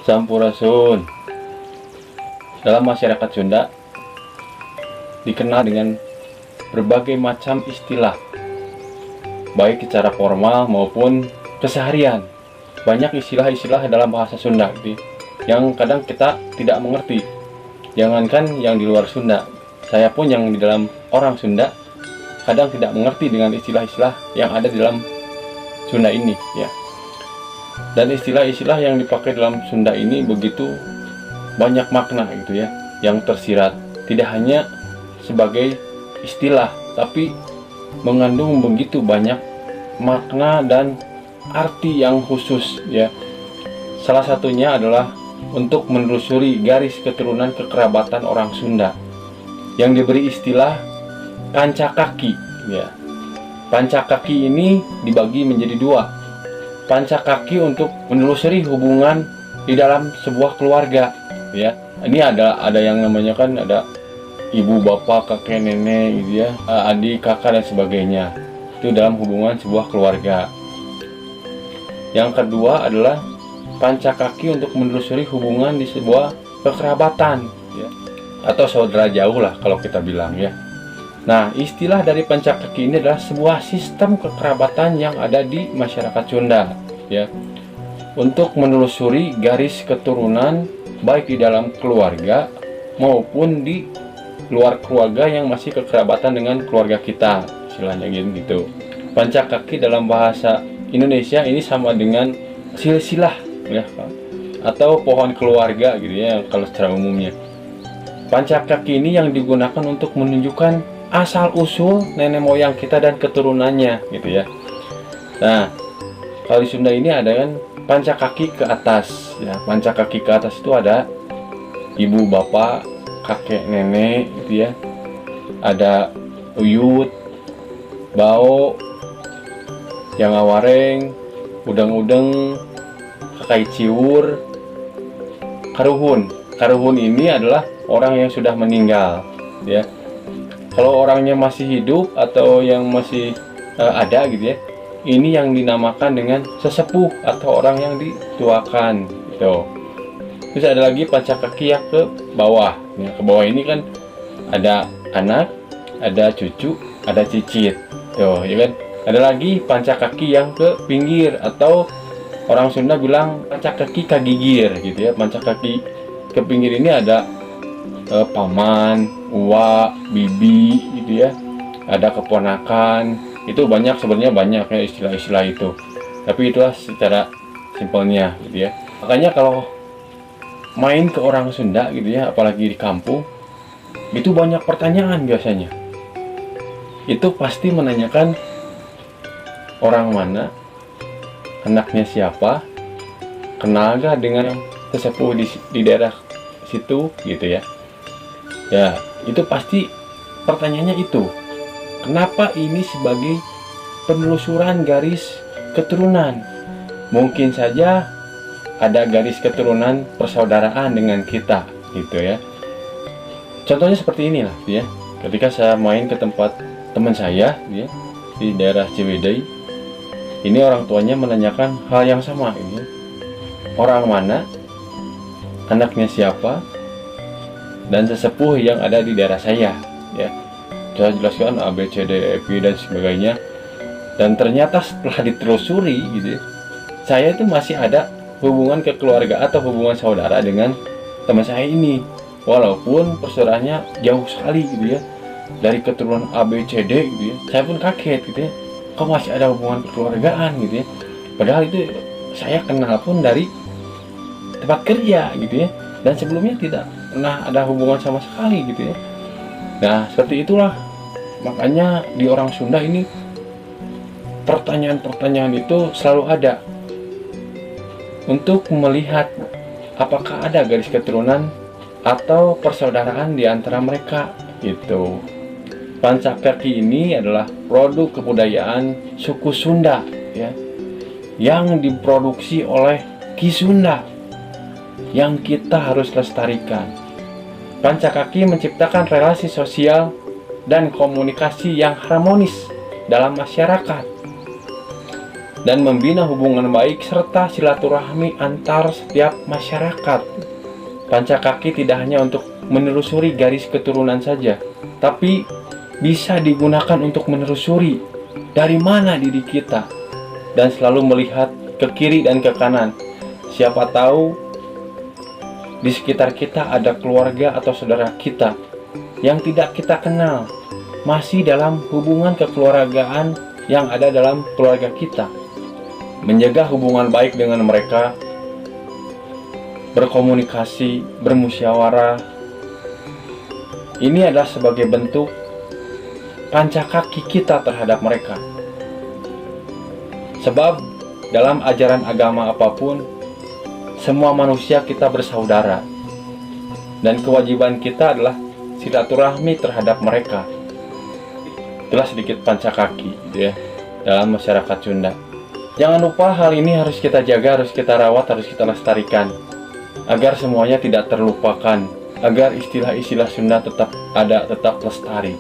Sampurasun. Dalam masyarakat Sunda dikenal dengan berbagai macam istilah, baik secara formal maupun keseharian. Banyak istilah-istilah dalam bahasa Sunda yang kadang kita tidak mengerti. Jangankan yang di luar Sunda, saya pun yang di dalam orang Sunda kadang tidak mengerti dengan istilah-istilah yang ada di dalam Sunda ini, ya. Dan istilah-istilah yang dipakai dalam Sunda ini begitu banyak makna gitu ya, yang tersirat. Tidak hanya sebagai istilah, tapi mengandung begitu banyak makna dan arti yang khusus ya. Salah satunya adalah untuk menelusuri garis keturunan kekerabatan orang Sunda yang diberi istilah pancakaki ya. Pancakaki ini dibagi menjadi dua. Pancakaki untuk menelusuri hubungan di dalam sebuah keluarga ya. Ini ada yang namanya kan ada ibu, bapak, kakek, nenek gitu ya, adik, kakak dan sebagainya. Itu dalam hubungan sebuah keluarga. Yang kedua adalah pancakaki untuk menelusuri hubungan di sebuah kekerabatan ya, atau saudara jauh lah kalau kita bilang ya. Nah, istilah dari pancakaki ini adalah sebuah sistem kekerabatan yang ada di masyarakat Sunda ya, untuk menelusuri garis keturunan baik di dalam keluarga maupun di luar keluarga yang masih kekerabatan dengan keluarga kita, istilahnya gitu. Pancakaki dalam bahasa Indonesia ini sama dengan silsilah ya, atau pohon keluarga gitu ya kalau secara umumnya. Pancakaki ini yang digunakan untuk menunjukkan asal usul nenek moyang kita dan keturunannya gitu ya. Nah, kalau di Sunda ini ada kan pancakaki ke atas ya. Pancakaki ke atas itu ada ibu, bapak, kakek, nenek gitu ya. Ada uyut, bau, yang awareng, udang-udeng, kakai ciwur, karuhun. Karuhun ini adalah orang yang sudah meninggal ya. Kalau orangnya masih hidup atau yang masih ada gitu ya, ini yang dinamakan dengan sesepuh atau orang yang dituakan gitu. Terus ada lagi pancakaki yang ke bawah ya. Ke bawah ini kan ada anak, ada cucu, ada cicit tuh ya kan. Ada lagi pancakaki yang ke pinggir atau orang Sunda bilang pancakaki kagigir gitu ya. Pancakaki ke pinggir ini ada paman, uwa, bibi gitu ya. Ada keponakan. Itu banyak, sebenarnya banyak ya istilah-istilah itu. Tapi itulah secara simpelnya gitu ya. Makanya kalau main ke orang Sunda gitu ya, apalagi di kampung, itu banyak pertanyaan biasanya. Itu pasti menanyakan orang mana, anaknya siapa, kenal gak dengan sesepuh di daerah situ gitu ya. Ya, itu pasti pertanyaannya itu. Kenapa ini sebagai penelusuran garis keturunan? Mungkin saja ada garis keturunan persaudaraan dengan kita gitu ya. Contohnya seperti inilah ya. Ketika saya main ke tempat teman saya ya, di daerah Ciwidey, ini orang tuanya menanyakan hal yang sama ini. Orang mana, anaknya siapa, dan sesepuh yang ada di daerah saya ya. Saya jelaskan A, B, C, D, E, F, G dan sebagainya. Dan ternyata setelah ditelusuri gitu ya, saya itu masih ada hubungan kekeluarga atau hubungan saudara dengan teman saya ini, walaupun persaudaraannya jauh sekali gitu ya, dari keturunan A, B, C, D gitu ya. Saya pun kaget gitu ya, kok masih ada hubungan kekeluargaan gitu ya. Padahal itu saya kenal pun dari tempat kerja gitu ya, dan sebelumnya tidak pernah ada hubungan sama sekali gitu ya. Nah, seperti itulah. Makanya di orang Sunda ini pertanyaan-pertanyaan itu selalu ada untuk melihat apakah ada garis keturunan atau persaudaraan di antara mereka gitu. Pancakaki ini adalah produk kebudayaan suku Sunda ya, yang diproduksi oleh Ki Sunda, yang kita harus lestarikan. Pancakaki menciptakan relasi sosial dan komunikasi yang harmonis dalam masyarakat. dan membina hubungan baik serta silaturahmi antar setiap masyarakat. Pancakaki tidak hanya untuk menelusuri garis keturunan saja, tapi bisa digunakan untuk menelusuri dari mana diri kita dan selalu melihat ke kiri dan ke kanan. Siapa tahu di sekitar kita ada keluarga atau saudara kita yang tidak kita kenal, masih dalam hubungan kekeluargaan yang ada dalam keluarga kita. Menjaga hubungan baik dengan mereka, berkomunikasi, bermusyawarah, ini adalah sebagai bentuk pancakaki kita terhadap mereka. Sebab dalam ajaran agama apapun, semua manusia kita bersaudara, dan kewajiban kita adalah silaturahmi terhadap mereka. Itulah sedikit pancakaki gitu ya, dalam masyarakat Sunda. Jangan lupa hal ini harus kita jaga, harus kita rawat, harus kita lestarikan, agar semuanya tidak terlupakan, agar istilah-istilah Sunda tetap ada, tetap lestari.